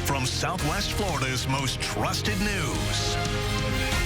from Southwest Florida's most trusted news.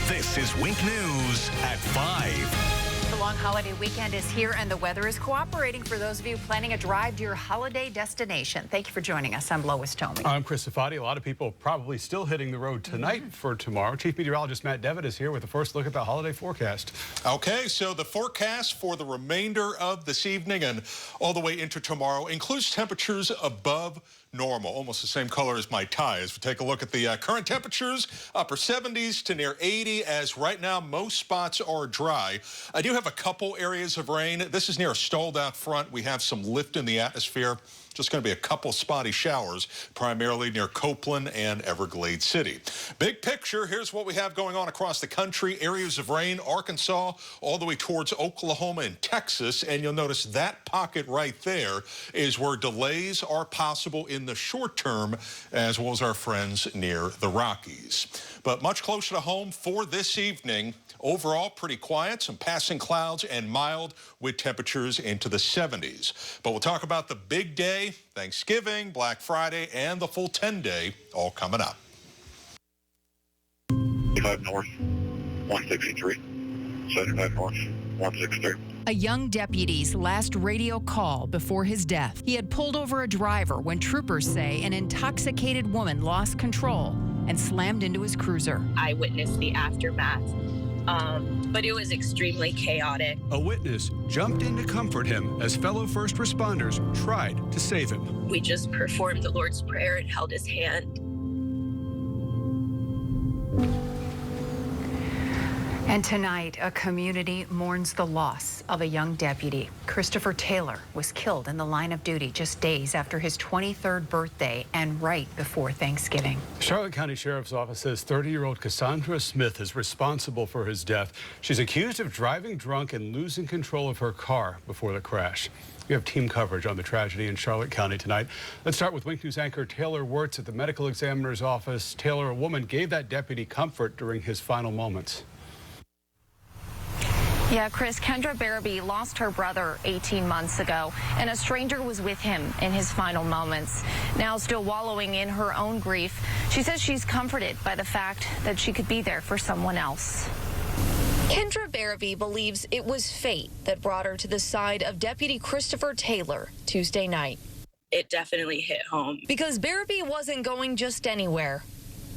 This is Wink News at 5. The long holiday weekend is here and the weather is cooperating for those of you planning a drive to your holiday destination. Thank you for joining us. I'm Lois Tomey. I'm Chris Safadi. A lot of people probably still hitting the road tonight for tomorrow. Chief Meteorologist Matt Devitt is here with the first look at the holiday forecast. Okay, so the forecast for the remainder of this evening and all the way into tomorrow includes temperatures above normal, almost the same color as my tie. As we take a look at the current temperatures, upper 70s to near 80, as right now most spots are dry. I do have a couple areas of rain. This is near a stalled out front. We have some lift in the atmosphere. Just going to be a couple spotty showers, primarily near Copeland and Everglades City. Big picture, here's what we have going on across the country. Areas of rain, Arkansas, all the way towards Oklahoma and Texas. And you'll notice that pocket right there is where delays are possible in the short term, as well as our friends near the Rockies. But much closer to home for this evening. Overall, pretty quiet, some passing clouds and mild with temperatures into the 70s. But we'll talk about the big day, Thanksgiving, Black Friday, and the full 10-day all coming up. 75 North, 163. 75 North, 163. A young deputy's last radio call before his death. He had pulled over a driver when troopers say an intoxicated woman lost control and slammed into his cruiser. I witnessed the aftermath. But it was extremely chaotic. A witness jumped in to comfort him as fellow first responders tried to save him. We just performed the Lord's Prayer and held his hand. And tonight, a community mourns the loss of a young deputy. Christopher Taylor was killed in the line of duty just days after his 23rd birthday and right before Thanksgiving. Charlotte County Sheriff's Office says 30-year-old Cassandra Smith is responsible for his death. She's accused of driving drunk and losing control of her car before the crash. We have team coverage on the tragedy in Charlotte County tonight. Let's start with Wink News anchor Taylor Wirtz at the medical examiner's office. Taylor, a woman gave that deputy comfort during his final moments. Yeah, Chris, Kendra Barabee lost her brother 18 months ago, and a stranger was with him in his final moments. Now still wallowing in her own grief, she says she's comforted by the fact that she could be there for someone else. Kendra Barabee believes it was fate that brought her to the side of Deputy Christopher Taylor Tuesday night. It definitely hit home. Because Barabee wasn't going just anywhere.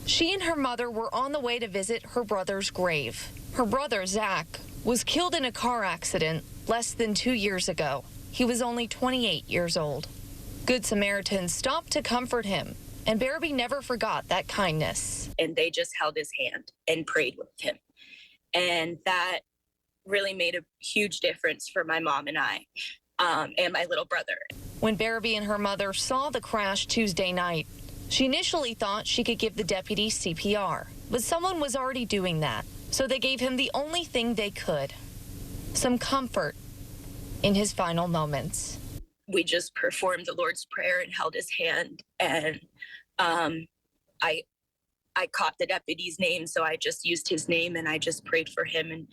She and her mother were on the way to visit her brother's grave. Her brother, Zach, was killed in a car accident less than 2 years ago. He was only 28 years old. Good Samaritans stopped to comfort him, and Barabee never forgot that kindness. And they just held his hand and prayed with him. And that really made a huge difference for my mom and I, and my little brother. When Barabee and her mother saw the crash Tuesday night, she initially thought she could give the deputy CPR, but someone was already doing that. So they gave him the only thing they could, some comfort in his final moments. We just performed the Lord's Prayer and held his hand, and I caught the deputy's name, so I just used his name and I just prayed for him and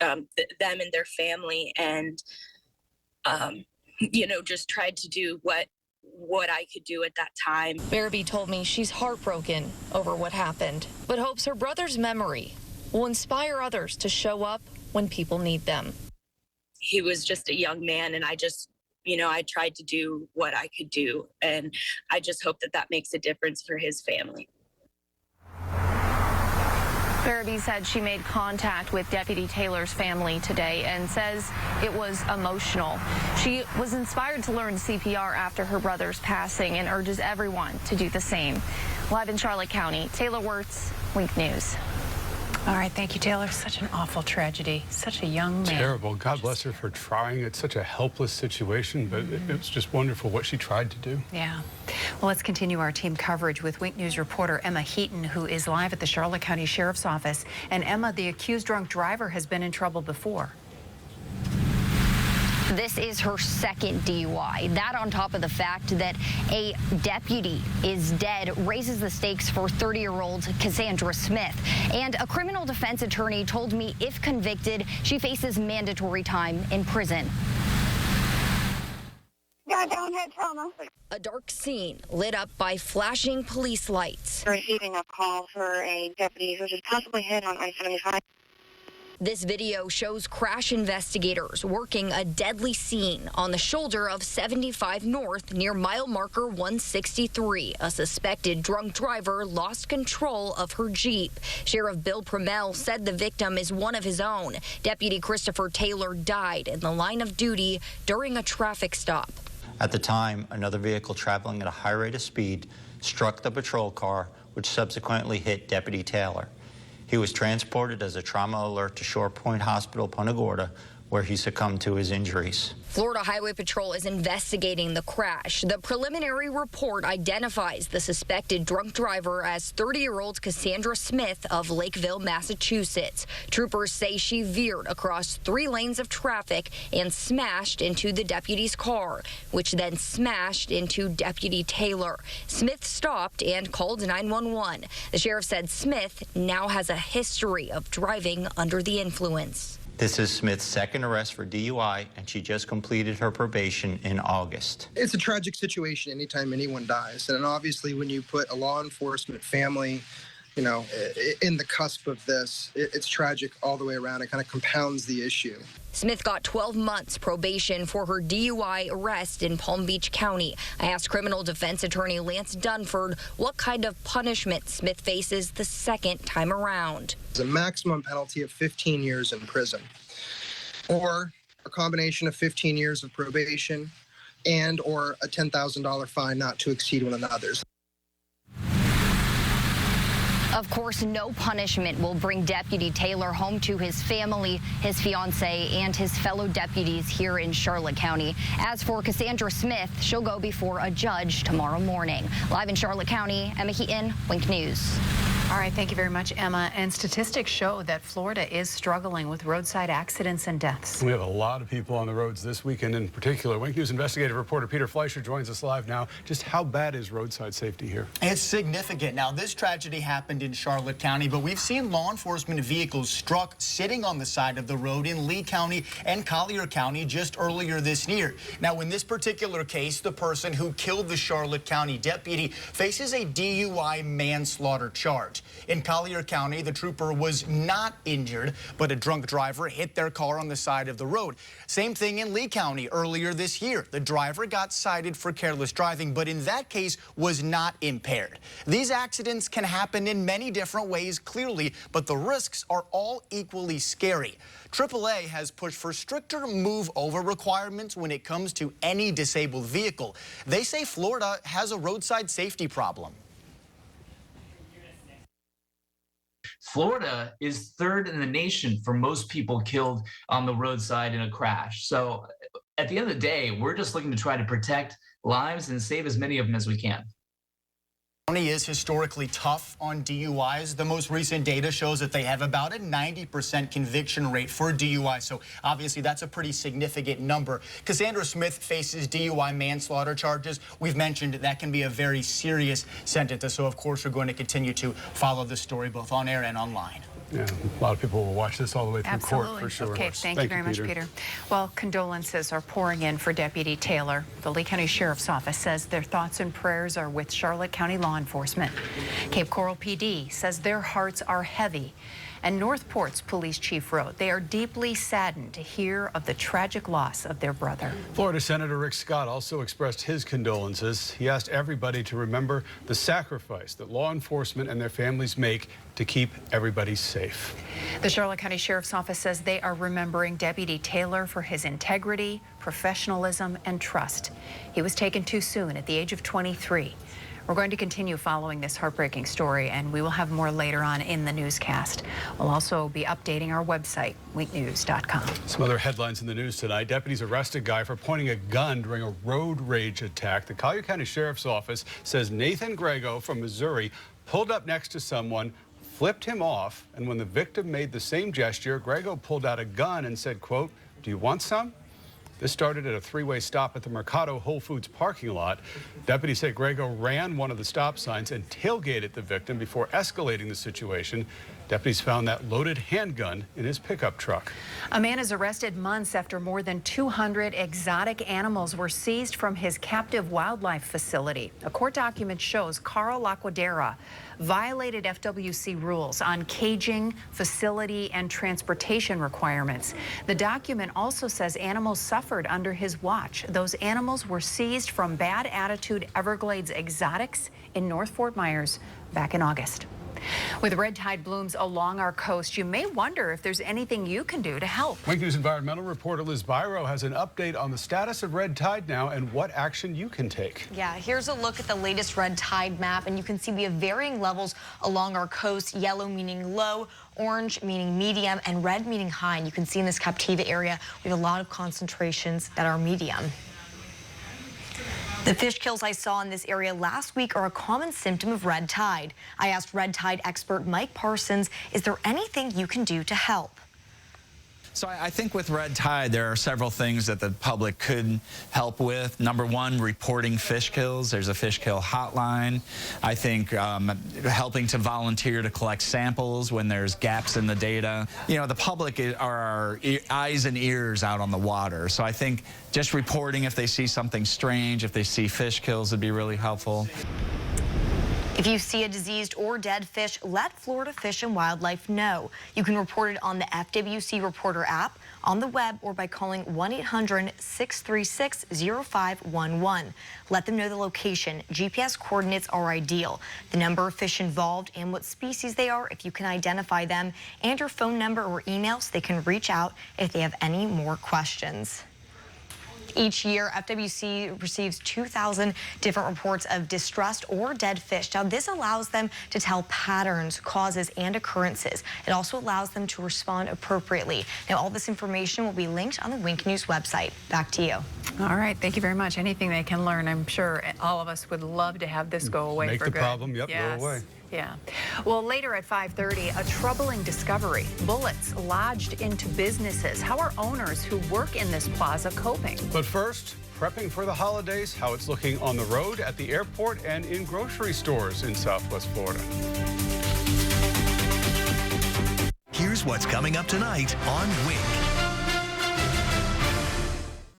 them and their family, and just tried to do what I could do at that time. Barabee told me she's heartbroken over what happened, but hopes her brother's memory will inspire others to show up when people need them. He was just a young man, and I just, I tried to do what I could do, and I just hope that makes a difference for his family. Barabee said she made contact with Deputy Taylor's family today and says it was emotional. She was inspired to learn CPR after her brother's passing and urges everyone to do the same. Live in Charlotte County, Taylor Wirtz, Wink News. All right, thank you, Taylor. Such an awful tragedy. Such a young man. Terrible. God bless her for trying. It's such a helpless situation, but it was just wonderful what she tried to do. Yeah. Well, let's continue our team coverage with Wink News reporter Emma Heaton, who is live at the Charlotte County Sheriff's Office. And Emma, the accused drunk driver has been in trouble before. This is her second DUI. That on top of the fact that a deputy is dead raises the stakes for 30-year-old Cassandra Smith. And a criminal defense attorney told me if convicted, she faces mandatory time in prison. got down head trauma. A dark scene lit up by flashing police lights. Receiving a call for a deputy who was possibly hit on I-75. This video shows crash investigators working a deadly scene on the shoulder of 75 North near mile marker 163. A suspected drunk driver lost control of her Jeep. Sheriff Bill Promell said the victim is one of his own. Deputy Christopher Taylor died in the line of duty during a traffic stop. At the time, another vehicle traveling at a high rate of speed struck the patrol car, which subsequently hit Deputy Taylor. He was transported as a trauma alert to Shore Point Hospital, Punta Gorda, where he succumbed to his injuries. Florida Highway Patrol is investigating the crash. The preliminary report identifies the suspected drunk driver as 30-year-old Cassandra Smith of Lakeville, Massachusetts. Troopers say she veered across 3 lanes of traffic and smashed into the deputy's car, which then smashed into Deputy Taylor. Smith stopped and called 911. The sheriff said Smith now has a history of driving under the influence. This is Smith's second arrest for DUI, and she just completed her probation in August. It's a tragic situation anytime anyone dies. And obviously when you put a law enforcement family, you know, in the cusp of this, it's tragic all the way around. It kind of compounds the issue. Smith got 12 months probation for her DUI arrest in Palm Beach County. I asked criminal defense attorney Lance Dunford what kind of punishment Smith faces the second time around. It's a maximum penalty of 15 years in prison, or a combination of 15 years of probation and or a $10,000 fine not to exceed one another's. Of course, no punishment will bring Deputy Taylor home to his family, his fiancée, and his fellow deputies here in Charlotte County. As for Cassandra Smith, she'll go before a judge tomorrow morning. Live in Charlotte County, Emma Heaton, Wink News. All right, thank you very much, Emma. And statistics show that Florida is struggling with roadside accidents and deaths. We have a lot of people on the roads this weekend in particular. Wink News investigative reporter Peter Fleischer joins us live now. Just how bad is roadside safety here? It's significant. Now, this tragedy happened in Charlotte County, but we've seen law enforcement vehicles struck sitting on the side of the road in Lee County and Collier County just earlier this year. Now, in this particular case, the person who killed the Charlotte County deputy faces a DUI manslaughter charge. In Collier County, the trooper was not injured, but a drunk driver hit their car on the side of the road. Same thing in Lee County earlier this year. The driver got cited for careless driving, but in that case was not impaired. These accidents can happen in many different ways, clearly, but the risks are all equally scary. AAA has pushed for stricter move-over requirements when it comes to any disabled vehicle. They say Florida has a roadside safety problem. Florida is third in the nation for most people killed on the roadside in a crash. So at the end of the day, we're just looking to try to protect lives and save as many of them as we can. County is historically tough on DUIs. The most recent data shows that they have about a 90% conviction rate for DUI. So obviously that's a pretty significant number. Cassandra Smith faces DUI manslaughter charges. We've mentioned that can be a very serious sentence. So of course we're going to continue to follow the story both on air and online. Yeah, a lot of people will watch this all the way through court for sure. Okay, thank you very much, Peter. Well, condolences are pouring in for Deputy Taylor. The Lee County Sheriff's Office says their thoughts and prayers are with Charlotte County law enforcement. Cape Coral PD says their hearts are heavy. And Northport's police chief wrote they are deeply saddened to hear of the tragic loss of their brother. Florida Senator Rick Scott also expressed his condolences. He asked everybody to remember the sacrifice that law enforcement and their families make to keep everybody safe. The Charlotte County Sheriff's Office says they are remembering Deputy Taylor for his integrity, professionalism, and trust. He was taken too soon at the age of 23. We're going to continue following this heartbreaking story, and we will have more later on in the newscast. We'll also be updating our website, winknews.com. Some other headlines in the news tonight. Deputies arrest a guy for pointing a gun during a road rage attack. The Collier County Sheriff's Office says Nathan Grego from Missouri pulled up next to someone, flipped him off, and when the victim made the same gesture, Grego pulled out a gun and said, quote, "Do you want some?" This started at a three-way stop at the Mercado Whole Foods parking lot. Deputies say Grego ran one of the stop signs and tailgated the victim before escalating the situation. Deputies found that loaded handgun in his pickup truck. A man is arrested months after more than 200 exotic animals were seized from his captive wildlife facility. A court document shows Carl Laquadera violated FWC rules on caging, facility, and transportation requirements. The document also says animals suffered under his watch. Those animals were seized from Bad Attitude Everglades Exotics in North Fort Myers back in August. With red tide blooms along our coast, you may wonder if there's anything you can do to help. Wink News environmental reporter Liz Byro has an update on the status of red tide now and what action you can take. Yeah, here's a look at the latest red tide map, and you can see we have varying levels along our coast, yellow meaning low, orange meaning medium, and red meaning high. And you can see in this Captiva area, we have a lot of concentrations that are medium. The fish kills I saw in this area last week are a common symptom of red tide. I asked red tide expert Mike Parsons, is there anything you can do to help? So I think with red tide, there are several things that the public could help with. Number one, reporting fish kills. There's a fish kill hotline. I think helping to volunteer to collect samples when there's gaps in the data. You know, the public are our eyes and ears out on the water. So I think just reporting if they see something strange, if they see fish kills, would be really helpful. If you see a diseased or dead fish, let Florida Fish and Wildlife know. You can report it on the FWC Reporter app, on the web, or by calling 1-800-636-0511. Let them know the location. GPS coordinates are ideal. The number of fish involved and what species they are, if you can identify them, and your phone number or email so they can reach out if they have any more questions. Each year, FWC receives 2,000 different reports of distressed or dead fish. Now, this allows them to tell patterns, causes, and occurrences. It also allows them to respond appropriately. Now, all this information will be linked on the Wink News website. Back to you. All right, thank you very much. Anything they can learn, I'm sure all of us would love to have this go away for good. Make the problem, yep, yes. go away. Yeah. Well, later at 5:30, a troubling discovery. Bullets lodged into businesses. How are owners who work in this plaza coping? But first, prepping for the holidays, how it's looking on the road, at the airport, and in grocery stores in Southwest Florida. Here's what's coming up tonight on Wink.